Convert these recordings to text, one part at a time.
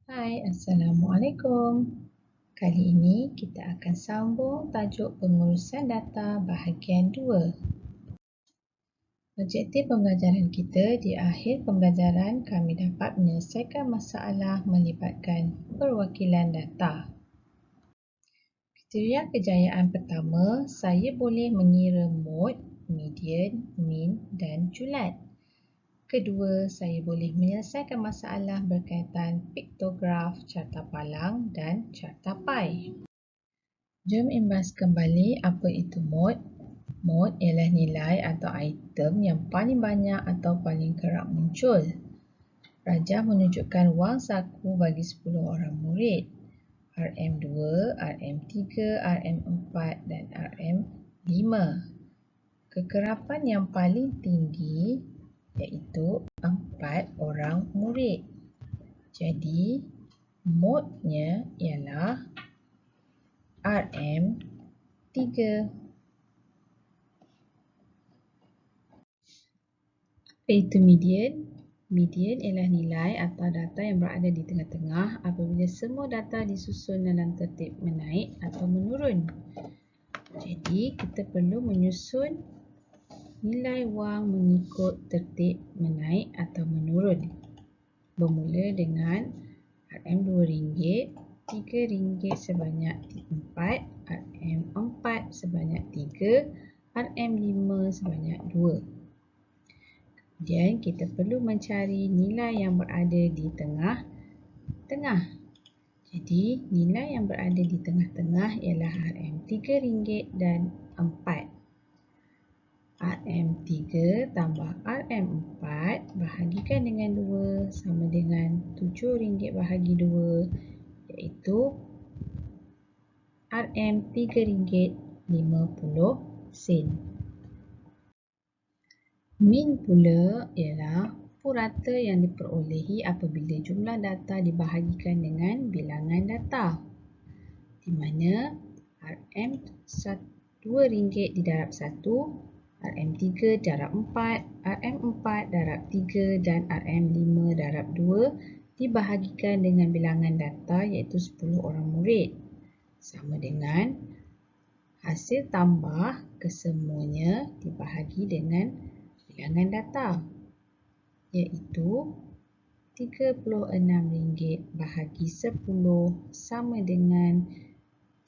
Hai, Assalamualaikum. Kali ini kita akan sambung tajuk pengurusan data bahagian 2. Objektif pembelajaran kita di akhir pembelajaran kami dapat menyelesaikan masalah melibatkan perwakilan data. Kriteria kejayaan pertama, saya boleh mengira mode, median, mean dan julat. Kedua, saya boleh menyelesaikan masalah berkaitan piktograf, carta palang dan carta pai. Jom imbas kembali apa itu mode. Mode ialah nilai atau item yang paling banyak atau paling kerap muncul. Rajah menunjukkan wang saku bagi 10 orang murid. RM2, RM3, RM4 dan RM5. Kekerapan yang paling tinggi iaitu 4 orang murid. Jadi, modenya ialah RM3. Apa itu median? Median ialah nilai atau data yang berada di tengah-tengah apabila semua data disusun dalam tertib menaik atau menurun. Jadi, kita perlu menyusun nilai wang mengikut tertib menaik atau menurun. Bermula dengan RM2, RM3 sebanyak 4, RM4 sebanyak 3, RM5 sebanyak 2. Kemudian kita perlu mencari nilai yang berada di tengah-tengah. Jadi nilai yang berada di tengah-tengah ialah RM3 dan 4. RM3 tambah RM4 bahagikan dengan 2 sama dengan RM7 bahagi 2 iaitu RM3.50. Mean pula ialah purata yang diperolehi apabila jumlah data dibahagikan dengan bilangan data, di mana RM2 didarab 1, RM3 darab 4, RM4 darab 3 dan RM5 darab 2 dibahagikan dengan bilangan data iaitu 10 orang murid. Sama dengan hasil tambah kesemuanya dibahagi dengan bilangan data iaitu RM36 bahagi 10 sama dengan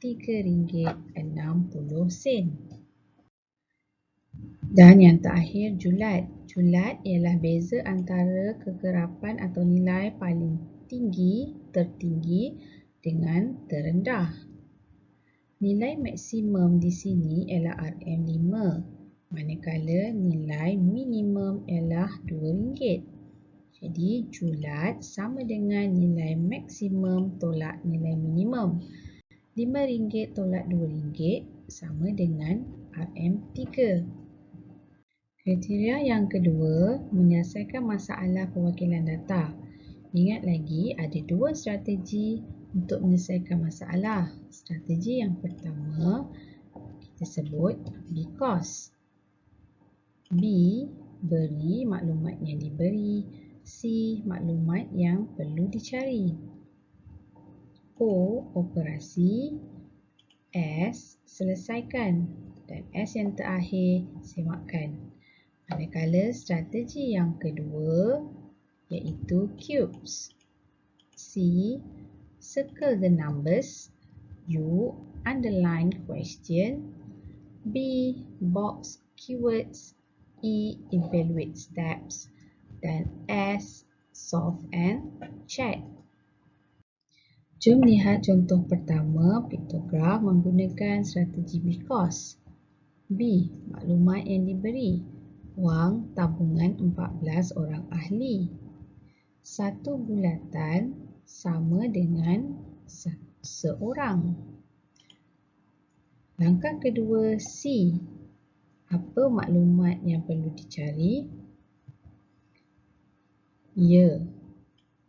RM3.60. Dan yang terakhir julat. Julat ialah beza antara kekerapan atau nilai paling tinggi, tertinggi dengan terendah. Nilai maksimum di sini ialah RM5, manakala nilai minimum ialah RM2. Jadi, julat sama dengan nilai maksimum tolak nilai minimum. RM5 tolak RM2 sama dengan RM3. Kriteria yang kedua, menyelesaikan masalah perwakilan data. Ingat lagi, ada dua strategi untuk menyelesaikan masalah. Strategi yang pertama, kita sebut because. B, beri maklumat yang diberi. C, maklumat yang perlu dicari. O, operasi. S, selesaikan. Dan S yang terakhir, semakkan. Manakala strategi yang kedua iaitu cubes. C, circle the numbers. U, underline question. B, box keywords. E, evaluate steps. Dan S, solve and check. Jom lihat contoh pertama, piktograf menggunakan strategi because. B, maklumat yang diberi. Wang tabungan 14 orang ahli. Satu bulatan sama dengan seorang. Langkah kedua C. Apa maklumat yang perlu dicari? Ya,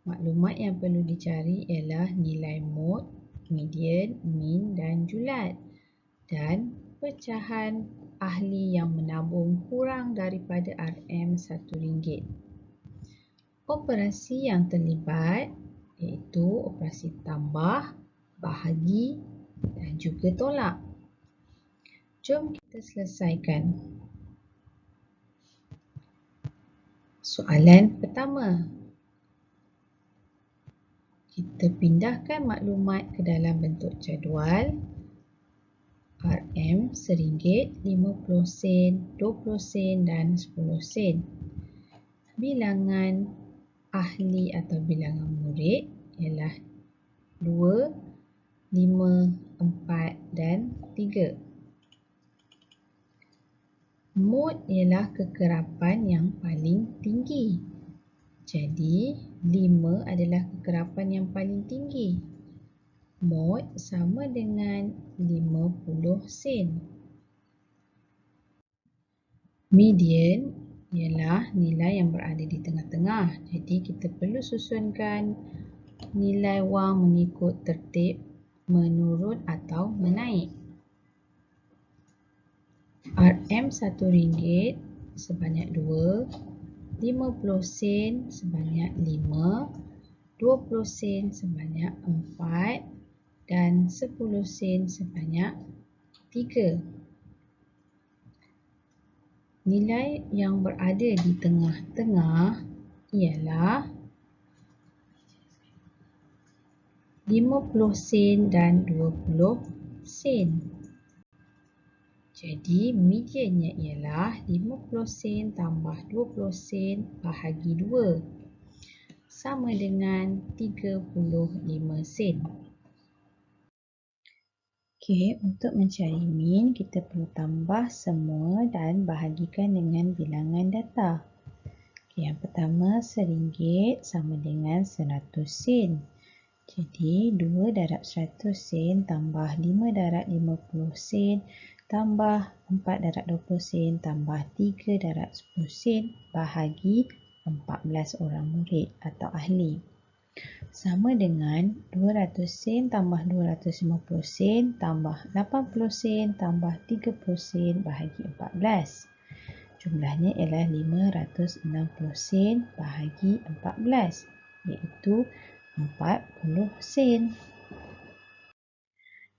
maklumat yang perlu dicari ialah nilai mode, median, mean dan julat. Dan pecahan ahli yang menabung kurang daripada RM1. Operasi yang terlibat iaitu operasi tambah, bahagi dan juga tolak. Jom kita selesaikan. Soalan pertama. Kita pindahkan maklumat ke dalam bentuk jadual. RM RM, 50 sen, 20 sen dan 10 sen. Bilangan ahli atau bilangan murid ialah 2, 5, 4 dan 3. Mod ialah kekerapan yang paling tinggi. Jadi, 5 adalah kekerapan yang paling tinggi. Mod sama dengan 50 sen. Median ialah nilai yang berada di tengah-tengah. Jadi, kita perlu susunkan nilai wang mengikut tertib menurun atau menaik. RM RM1 sebanyak 2, 50 sen sebanyak 5, 20 sen sebanyak 4 dan 10 sen sebanyak 3. Nilai yang berada di tengah-tengah ialah 50 sen dan 20 sen. Jadi, mediannya ialah 50 sen tambah 20 sen bahagi 2. Sama dengan 35 sen. Okey, untuk mencari min, kita perlu tambah semua dan bahagikan dengan bilangan data. Okey, yang pertama, RM1 sama dengan 100 sen. Jadi, 2 darab 100 sen tambah 5 darab 50 sen tambah 4 darab 20 sen tambah 3 darab 10 sen bahagi 14 orang murid atau ahli. Sama dengan 200 sen tambah 250 sen tambah 80 sen tambah 30 sen bahagi 14. Jumlahnya ialah 560 sen bahagi 14, iaitu 40 sen.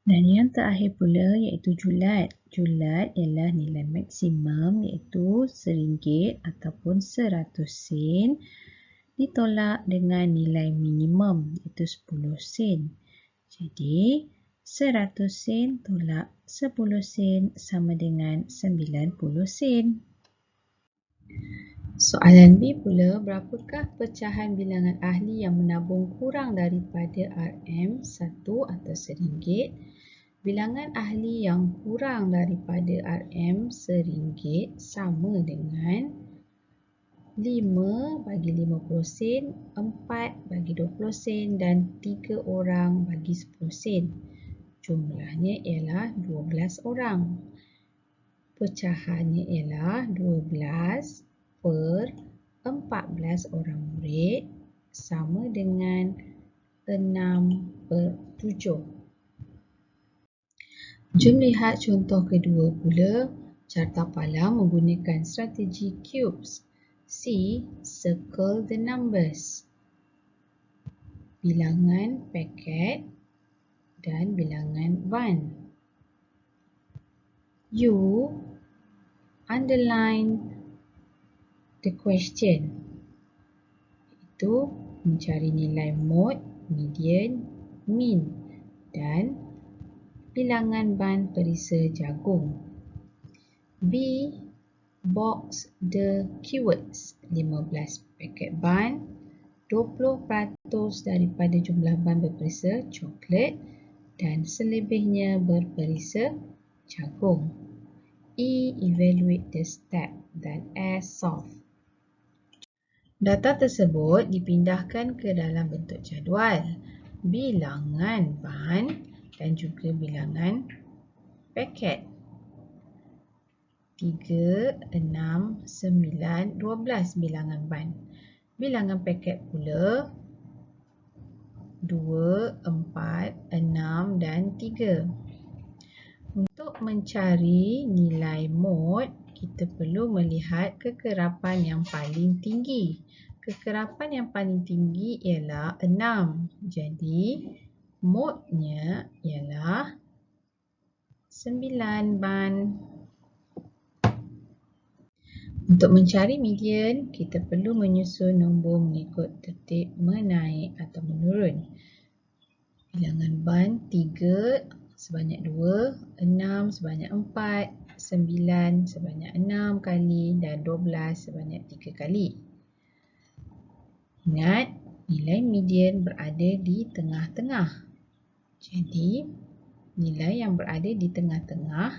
Dan yang terakhir pula iaitu julat. Julat ialah nilai maksimum iaitu RM1 ataupun 100 sen ditolak dengan nilai minimum iaitu 10 sen. Jadi 100 sen tolak 10 sen sama dengan 90 sen. Soalan B pula, berapakah pecahan bilangan ahli yang menabung kurang daripada RM1 atau RM1? Bilangan ahli yang kurang daripada RM1 sama dengan 5 bagi 50 sen, 4 bagi 20 sen dan 3 orang bagi 10 sen. Jumlahnya ialah 12 orang. Pecahannya ialah 12 per 14 orang murid sama dengan 6 per 7. Jom lihat contoh kedua pula. Carta palang menggunakan strategi cubes. C. Circle the numbers. Bilangan paket dan bilangan van. U. Underline the question. Itu mencari nilai mod, median, min dan bilangan ban perisa jagung. B. Box the keywords. 15 paket ban, 20% daripada jumlah ban berperisa coklat dan selebihnya berperisa jagung. E. Evaluate the step dan S. Solve. Data tersebut dipindahkan ke dalam bentuk jadual. Bilangan ban dan juga bilangan paket. 3, 6, 9, 12 bilangan ban. Bilangan paket pula 2, 4, 6 dan 3. Untuk mencari nilai mod, kita perlu melihat kekerapan yang paling tinggi. kekerapan yang paling tinggi ialah 6. Jadi, modnya ialah 9 ban. Untuk mencari median, kita perlu menyusun nombor mengikut tertib menaik atau menurun. Bilangan ban 3 sebanyak 2, 6 sebanyak 4, 9 sebanyak 6 kali dan 12 sebanyak 3 kali. Ingat, nilai median berada di tengah-tengah. Jadi, nilai yang berada di tengah-tengah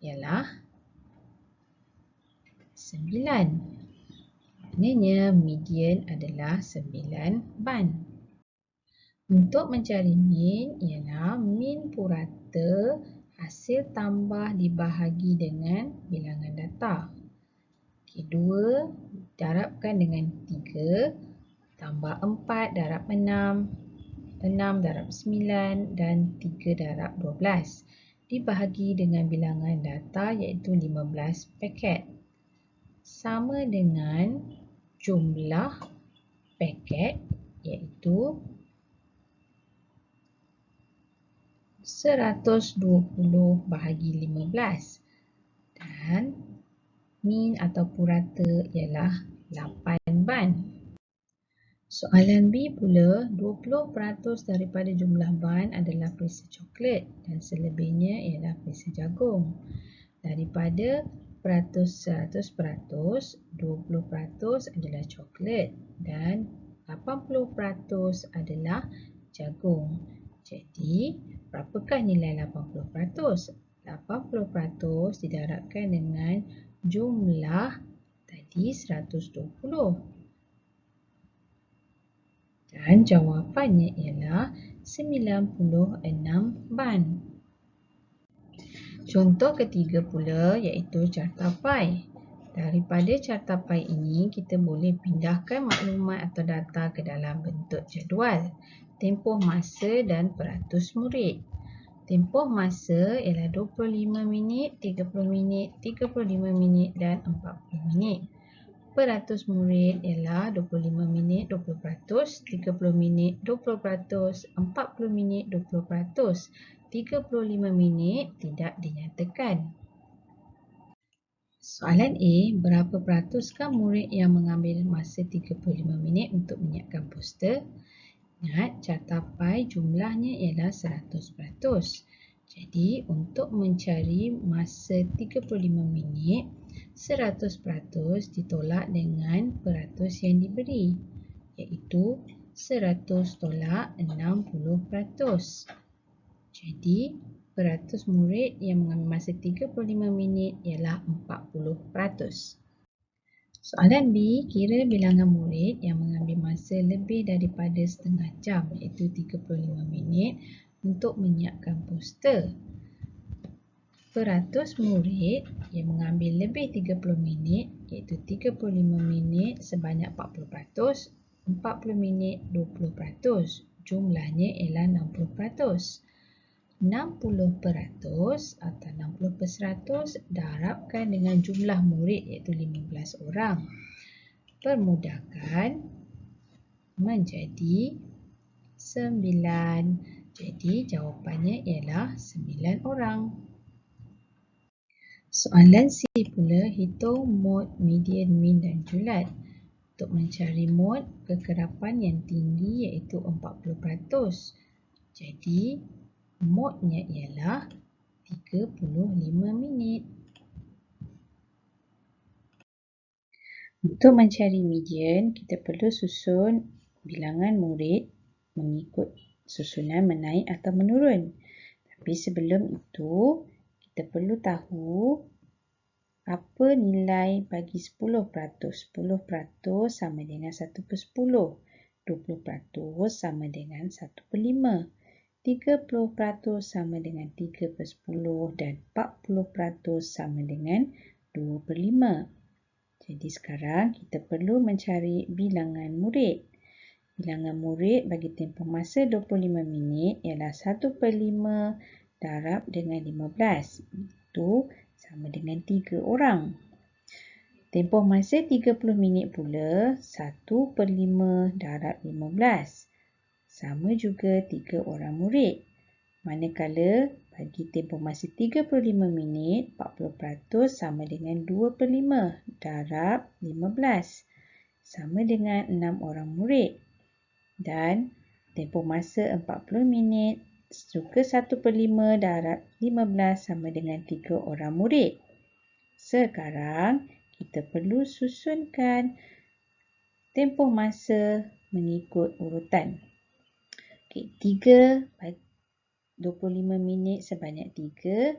ialah 9. Maknanya median adalah 9 ban. Untuk mencari min ialah min purata hasil tambah dibahagi dengan bilangan data. 2 darabkan dengan 3 tambah 4 darab 6, 6 darab 9 dan 3 darab 12 dibahagi dengan bilangan data iaitu 15 paket. Sama dengan jumlah paket iaitu 120 bahagi 15 dan min atau purata ialah 8 ban. Soalan B pula, 20% daripada jumlah ban adalah perisa coklat dan selebihnya ialah perisa jagung. Daripada peratus 100%, 20% adalah coklat dan 80% adalah jagung. Jadi, berapakah nilai 80%? 80% didarabkan dengan jumlah tadi 120. Dan jawapannya ialah 96 ban. Contoh ketiga pula iaitu carta pai. Daripada carta pai ini, kita boleh pindahkan maklumat atau data ke dalam bentuk jadual. Tempoh masa dan peratus murid. Tempoh masa ialah 25 minit, 30 minit, 35 minit dan 40 minit. Peratus murid ialah 25 minit 20%, 30 minit 20%, 40 minit 20%, 35 minit tidak dinyatakan. Soalan A, berapa peratuskah murid yang mengambil masa 35 minit untuk menyiapkan poster? Ingat, carta pai jumlahnya ialah 100%. Jadi, untuk mencari masa 35 minit, 100% ditolak dengan peratus yang diberi, iaitu 100 tolak 60%. Jadi, peratus murid yang mengambil masa 35 minit ialah 40%. Soalan B, kira bilangan murid yang mengambil masa lebih daripada setengah jam iaitu 35 minit untuk menyiapkan poster. Peratus murid yang mengambil lebih 30 minit iaitu 35 minit sebanyak 40%, 40 minit 20%. Jumlahnya ialah 60%. 60% atau 60% darabkan dengan jumlah murid iaitu 15 orang. Permudahkan menjadi 9. Jadi jawapannya ialah 9 orang. Soalan C pula, hitung mod, median, min dan julat. Untuk mencari mod, kekerapan yang tinggi iaitu 40%. Jadi modnya ialah 35 minit. Untuk mencari median, kita perlu susun bilangan murid mengikut susunan menaik atau menurun. Tapi sebelum itu, kita perlu tahu apa nilai bagi 10%. 10% sama dengan 1/10. 20% sama dengan 1/5. 30% sama dengan 3/10 dan 40% sama dengan 2/5. Jadi sekarang kita perlu mencari bilangan murid. Bilangan murid bagi tempoh masa 25 minit ialah 1/5 darab dengan 15. Itu sama dengan 3 orang. tempoh masa 30 minit pula 1/5 darab 15. Sama juga 3 orang murid. Manakala bagi tempoh masa 35 minit, 40% sama dengan 2/5 darab 15. Sama dengan 6 orang murid. Dan tempoh masa 40 minit juga 1/5 darab 15 sama dengan 3 orang murid. Sekarang kita perlu susunkan tempoh masa mengikut urutan. Okey, 25 minit sebanyak 3,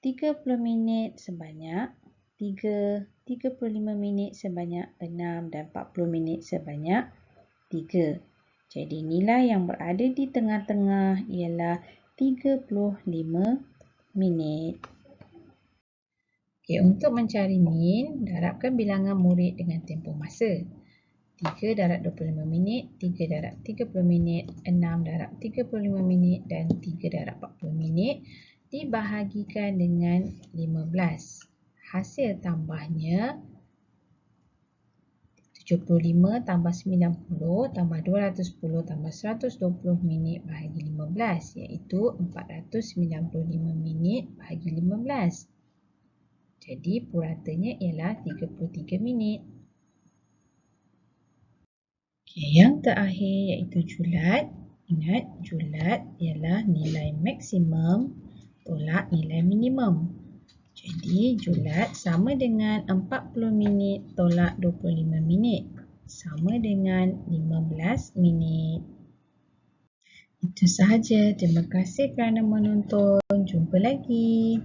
30 minit sebanyak 3, 35 minit sebanyak 6 dan 40 minit sebanyak 3. Jadi nilai yang berada di tengah-tengah ialah 35 minit. Okey, untuk mencari min, darabkan bilangan murid dengan tempoh masa. 3 darab 25 minit, 3 darab 30 minit, 6 darab 35 minit dan 3 darab 40 minit dibahagikan dengan 15. Hasil tambahnya 75 tambah 90 tambah 210 tambah 120 minit bahagi 15 iaitu 495 minit bahagi 15. Jadi puratanya ialah 33 minit. Okey, yang terakhir iaitu julat. Ingat, julat ialah nilai maksimum tolak nilai minimum. Jadi, julat sama dengan 40 minit tolak 25 minit. Sama dengan 15 minit. Itu sahaja. Terima kasih kerana menonton. Jumpa lagi.